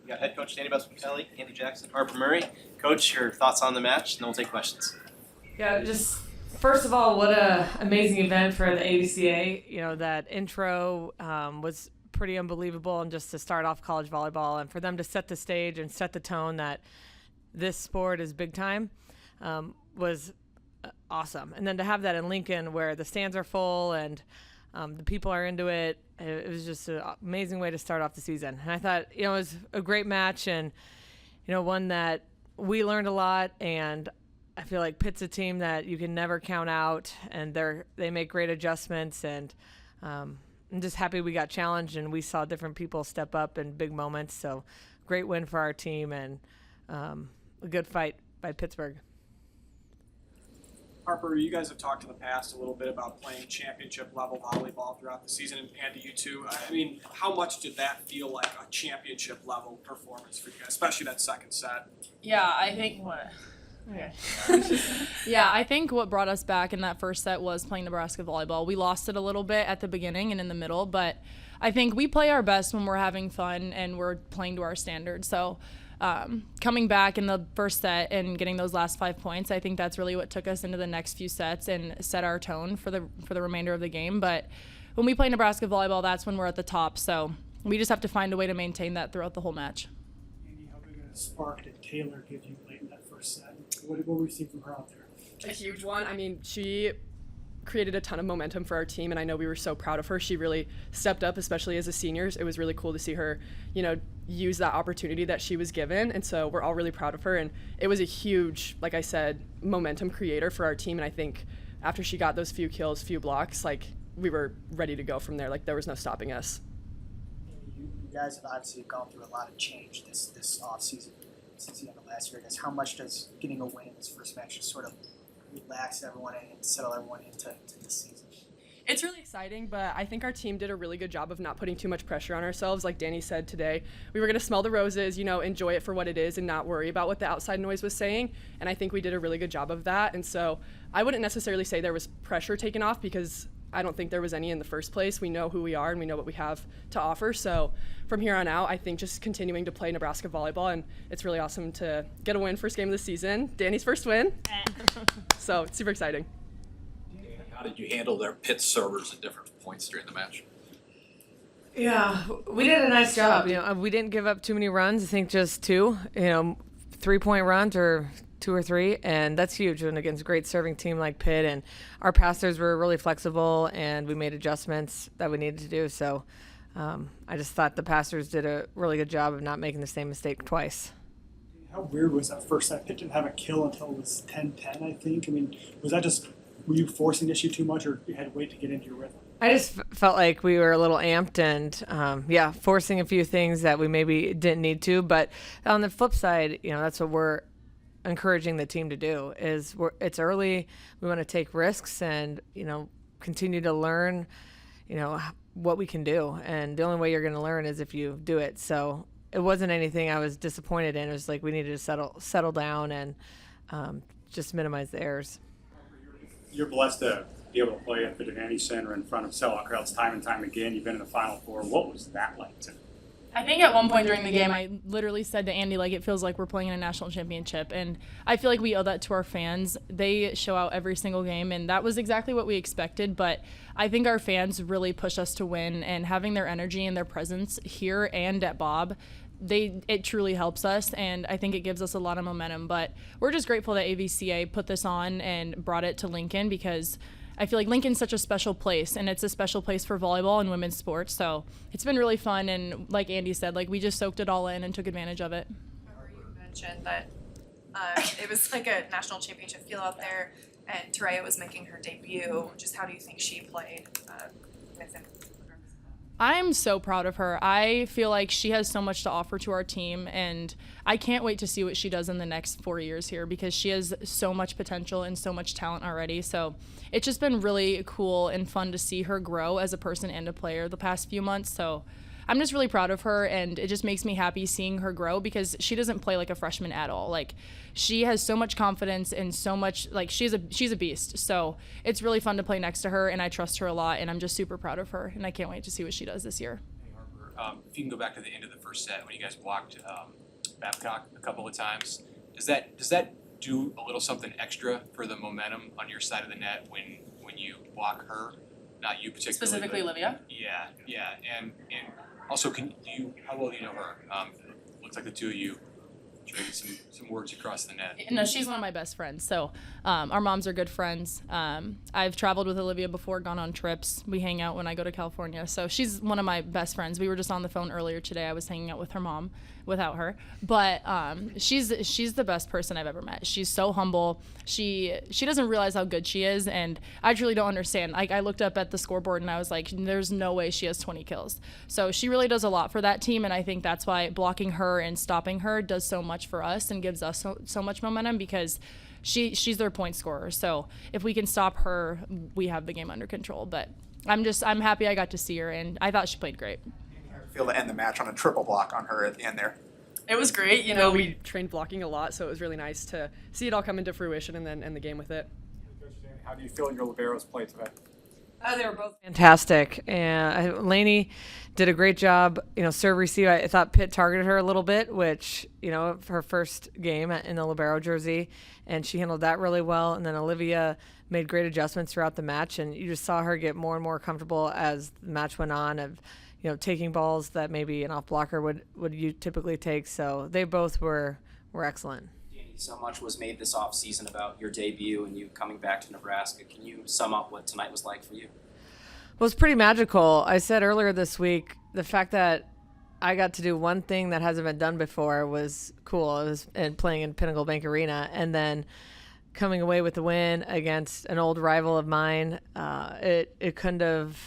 We got head coach Danny Busby-Kelly, Andy Jackson, Harper Murray. Coach, your thoughts on the match, and then we'll take questions. Yeah, just first of all, what a amazing event for the AVCA. You know, that intro was pretty unbelievable, and just to start off college volleyball and for them to set the stage and set the tone that this sport is big time was awesome. And then to have that in Lincoln where the stands are full and the people are into it, it was just an amazing way to start off the season. And I thought, you know, it was a great match and, you know, one that we learned a lot, and I feel like Pitt's a team that you can never count out, and they make great adjustments, and I'm just happy we got challenged and we saw different people step up in big moments. So great win for our team, and a good fight by Pittsburgh. Harper, you guys have talked in the past a little bit about playing championship level volleyball throughout the season, and Andy, you too. I mean, how much did that feel like a championship level performance for you guys, especially that second set? Yeah, I think I think what brought us back in that first set was playing Nebraska volleyball. We lost it a little bit at the beginning and in the middle, but I think we play our best when we're having fun and we're playing to our standards. So coming back in the first set and getting those last 5 points, I think that's really what took us into the next few sets and set our tone for the remainder of the game. But when we play Nebraska volleyball, that's when we're at the top. So we just have to find a way to maintain that throughout the whole match. Andy, how big a spark did Taylor give you late in that first set? What were we seeing from her out there? A huge one. I mean, she created a ton of momentum for our team, and I know we were so proud of her. She really stepped up, especially as a senior. It was really cool to see her, you know, use that opportunity that she was given, and so we're all really proud of her. And it was a huge, like I said, momentum creator for our team, and I think after she got those few kills, few blocks, like, we were ready to go from there. Like, there was no stopping us. You guys have obviously gone through a lot of change this offseason since the end of last year. I guess how much does getting a win in this first match just sort of relax everyone and settle everyone into this season? It's really exciting, but I think our team did a really good job of not putting too much pressure on ourselves. Like Danny said today, we were going to smell the roses, you know, enjoy it for what it is and not worry about what the outside noise was saying. And I think we did a really good job of that. And so I wouldn't necessarily say there was pressure taken off, because I don't think there was any in the first place. We know who we are and we know what we have to offer. So from here on out, I think just continuing to play Nebraska volleyball, and it's really awesome to get a win first game of the season. Danny's first win. So it's super exciting. How did you handle their Pitt servers at different points during the match? Yeah, we did a nice job. You know, we didn't give up too many runs. I think just 2, you know, 3-point runs or 2 or 3, and that's huge. And against a great serving team like Pitt, and our passers were really flexible, and we made adjustments that we needed to do. So I just thought the passers did a really good job of not making the same mistake twice. How weird was that first set? Pitt didn't have a kill until it was 10-10, I think. I mean, was that just, were you forcing the issue too much, or you had to wait to get into your rhythm? I just felt like we were a little amped and, forcing a few things that we maybe didn't need to. But on the flip side, you know, that's what we're encouraging the team to do. It's early. We want to take risks and, you know, continue to learn, you know, what we can do. And the only way you're going to learn is if you do it. So it wasn't anything I was disappointed in. It was like we needed to settle down and just minimize the errors. You're blessed to be able to play at the Devaney Center in front of sellout crowds time and time again. You've been in the Final Four. What was that like to? I think at one point during the game, I literally said to Andy, like, it feels like we're playing in a national championship. And I feel like we owe that to our fans. They show out every single game, and that was exactly what we expected. But I think our fans really push us to win, and having their energy and their presence here and at Bob, it truly helps us, and I think it gives us a lot of momentum. But we're just grateful that AVCA put this on and brought it to Lincoln, because I feel like Lincoln's such a special place, and it's a special place for volleyball and women's sports. So it's been really fun, and like Andy said, like, we just soaked it all in and took advantage of it. You mentioned that it was like a national championship feel out there, and Taraya was making her debut. Just how do you think she played with him? I'm so proud of her. I feel like she has so much to offer to our team, and I can't wait to see what she does in the next 4 years here, because she has so much potential and so much talent already. So it's just been really cool and fun to see her grow as a person and a player the past few months. So I'm just really proud of her, and it just makes me happy seeing her grow, because she doesn't play like a freshman at all. Like, she has so much confidence and so much, like, she's a beast. So it's really fun to play next to her, and I trust her a lot, and I'm just super proud of her, and I can't wait to see what she does this year. Hey, Harper, if you can go back to the end of the first set when you guys blocked Babcock a couple of times, does that do a little something extra for the momentum on your side of the net when you block her, not you particularly? Specifically Olivia? Yeah, and also how well do you know her? Looks like the two of you traded some words across the net. No, she's one of my best friends. So our moms are good friends. I've traveled with Olivia before, gone on trips. We hang out when I go to California. So she's one of my best friends. We were just on the phone earlier today. I was hanging out with her mom without her. But she's the best person I've ever met. She's so humble. She doesn't realize how good she is, and I truly don't understand. I looked up at the scoreboard and I was like, there's no way she has 20 kills. So she really does a lot for that team, and I think that's why blocking her and stopping her does so much for us and gives us so much momentum, because she's their point scorer. So if we can stop her, we have the game under control. But I'm happy I got to see her, and I thought she played great. Feel to end the match on a triple block on her at the end there. It was great. You know, we trained blocking a lot, so it was really nice to see it all come into fruition and then end the game with it. How do you feel your liberos played today? They were both fantastic, and Lainey did a great job. Serve receive. I thought Pitt targeted her a little bit, which her first game in the libero jersey, and she handled that really well. And then Olivia made great adjustments throughout the match, and you just saw her get more and more comfortable as the match went on, of taking balls that maybe an off blocker would you typically take. So they both were excellent. So much was made this offseason about your debut and you coming back to Nebraska. Can you sum up what tonight was like for you? Well, it's pretty magical. I said earlier this week, the fact that I got to do one thing that hasn't been done before was cool. It was playing in Pinnacle Bank Arena, and then coming away with the win against an old rival of mine. It couldn't have,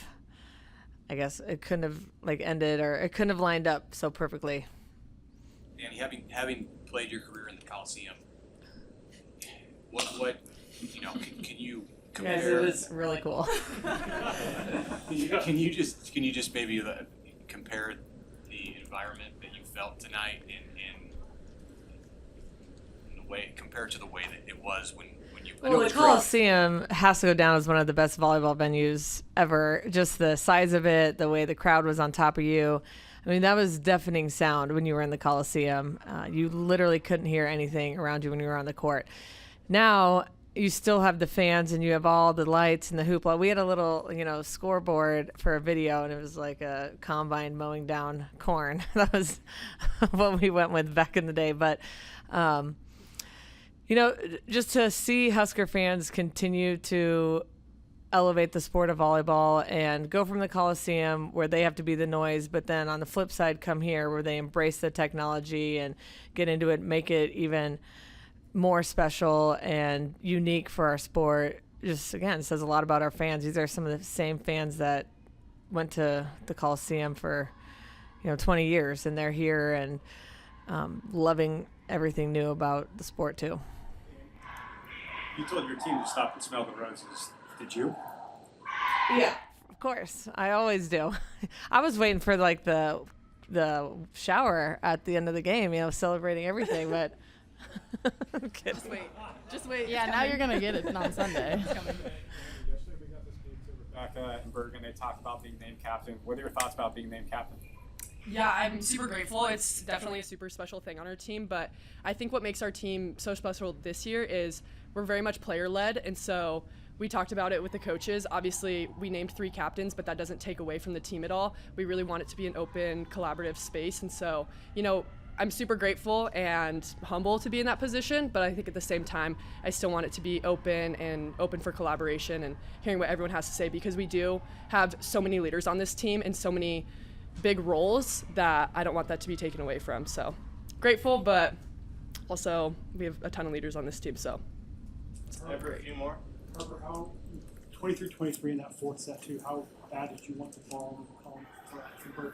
I guess, ended, or it couldn't have lined up so perfectly. Danny, having played your career in the Coliseum, what can you compare? Yes, it was really cool. Can you just maybe compare the environment that you felt tonight in the way compared to the way that it was when you? Well, the Coliseum has to go down as one of the best volleyball venues ever. Just the size of it, the way the crowd was on top of you. I mean, that was deafening sound when you were in the Coliseum. You literally couldn't hear anything around you when you were on the court. Now you still have the fans and you have all the lights and the hoopla. We had a little, scoreboard for a video, and it was like a combine mowing down corn. That was what we went with back in the day. But, just to see Husker fans continue to elevate the sport of volleyball and go from the Coliseum, where they have to be the noise, but then on the flip side come here where they embrace the technology and get into it, make it even more special and unique for our sport. Just, again, says a lot about our fans. These are some of the same fans that went to the Coliseum for 20 years, and they're here and loving everything new about the sport too. You told your team to stop and smell the roses. Did you? Yeah, of course. I always do. I was waiting for the shower at the end of the game, celebrating everything, but I'm kidding. Just wait. Yeah, now you're gonna get it on Sunday. Yesterday we got to speak to Rebecca and Bergen. They talked about being named captain. What are your thoughts about being named captain? Yeah, I'm super grateful. It's definitely a super special thing on our team, but I think what makes our team so special this year is we're very much player-led, and so we talked about it with the coaches. Obviously, we named 3 captains, but that doesn't take away from the team at all. We really want it to be an open, collaborative space, and so, I'm super grateful and humble to be in that position, but I think at the same time, I still want it to be open for collaboration and hearing what everyone has to say, because we do have so many leaders on this team and so many big roles that I don't want that to be taken away from. So grateful, but also we have a ton of leaders on this team, so. Ever a few more? Harper, how 23-23 in that fourth set too, how bad did you want the ball from Bergen?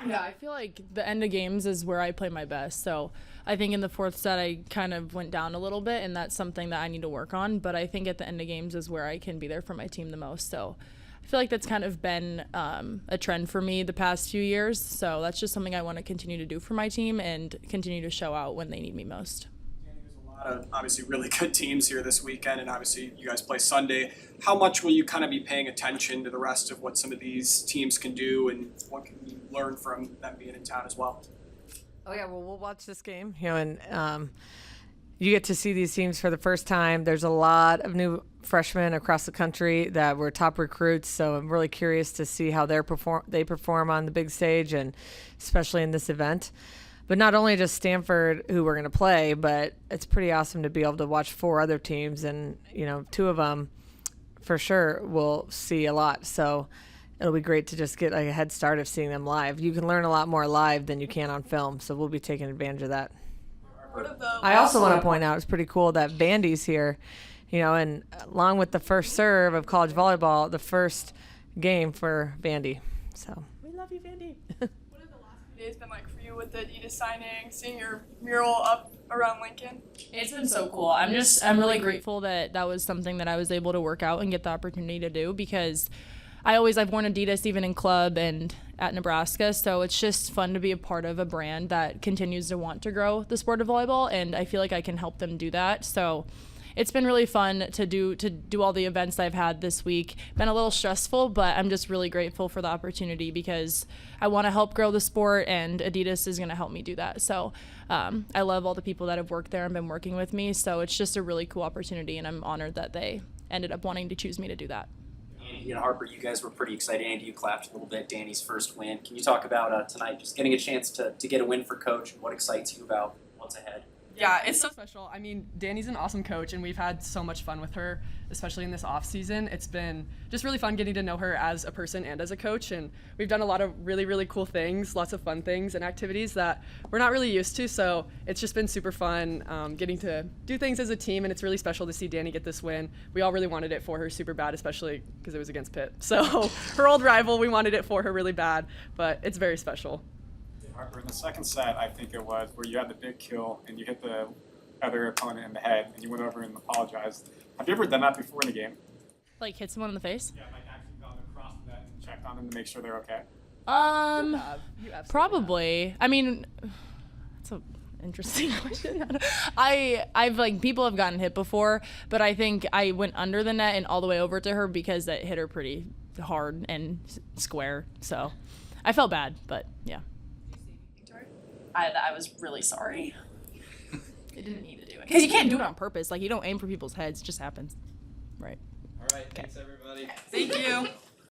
Yeah, I feel like the end of games is where I play my best. So I think in the fourth set I kind of went down a little bit, and that's something that I need to work on. But I think at the end of games is where I can be there for my team the most. So I feel like that's kind of been a trend for me the past few years. So that's just something I want to continue to do for my team and continue to show out when they need me most. Obviously really good teams here this weekend, and obviously you guys play Sunday. How much will you kind of be paying attention to the rest of what some of these teams can do, and what can you learn from them being in town as well? Oh yeah, well we'll watch this game, and you get to see these teams for the first time. There's a lot of new freshmen across the country that were top recruits, so I'm really curious to see how they perform on the big stage, and especially in this event. But not only just Stanford, who we're going to play, but it's pretty awesome to be able to watch 4 other teams, and 2 of them for sure we'll see a lot. So it'll be great to just get a head start of seeing them live. You can learn a lot more live than you can on film, so we'll be taking advantage of that. I also want to point out it's pretty cool that Vandy's here, and along with the first serve of college volleyball, the first game for Vandy. So We love you, Vandy. What have the last few days been like for you with the Adidas signing, seeing your mural up around Lincoln? It's been so cool. I'm really grateful that was something that I was able to work out and get the opportunity to do, because I've worn Adidas even in club and at Nebraska, so it's just fun to be a part of a brand that continues to want to grow the sport of volleyball, and I feel like I can help them do that. So it's been really fun to do all the events I've had this week. Been a little stressful, but I'm just really grateful for the opportunity, because I want to help grow the sport, and Adidas is going to help me do that. So I love all the people that have worked there and been working with me, so it's just a really cool opportunity, and I'm honored that they ended up wanting to choose me to do that. Andy and Harper, you guys were pretty excited. Andy, you clapped a little bit. Danny's first win. Can you talk about tonight, just getting a chance to get a win for Coach, and what excites you about what's ahead? Yeah, it's so special. I mean, Danny's an awesome coach, and we've had so much fun with her, especially in this off season. It's been just really fun getting to know her as a person and as a coach, and we've done a lot of really, really cool things, lots of fun things and activities that we're not really used to, so it's just been super fun getting to do things as a team, and it's really special to see Danny get this win. We all really wanted it for her super bad, especially because it was against Pitt. So her old rival, we wanted it for her really bad, but it's very special. Harper, in the second set, I think it was, where you had the big kill and you hit the other opponent in the head and you went over and apologized. Have you ever done that before in a game? Like hit someone in the face? Yeah, like actually gone across the net and checked on them to make sure they're okay. Probably. I mean, that's an interesting question. I've people have gotten hit before, but I think I went under the net and all the way over to her, because that hit her pretty hard and square. So I felt bad, but yeah. I was really sorry. I didn't need to do it, because you can't do it on purpose. You don't aim for people's heads; it just happens. Right. All right, thanks everybody. Thank you.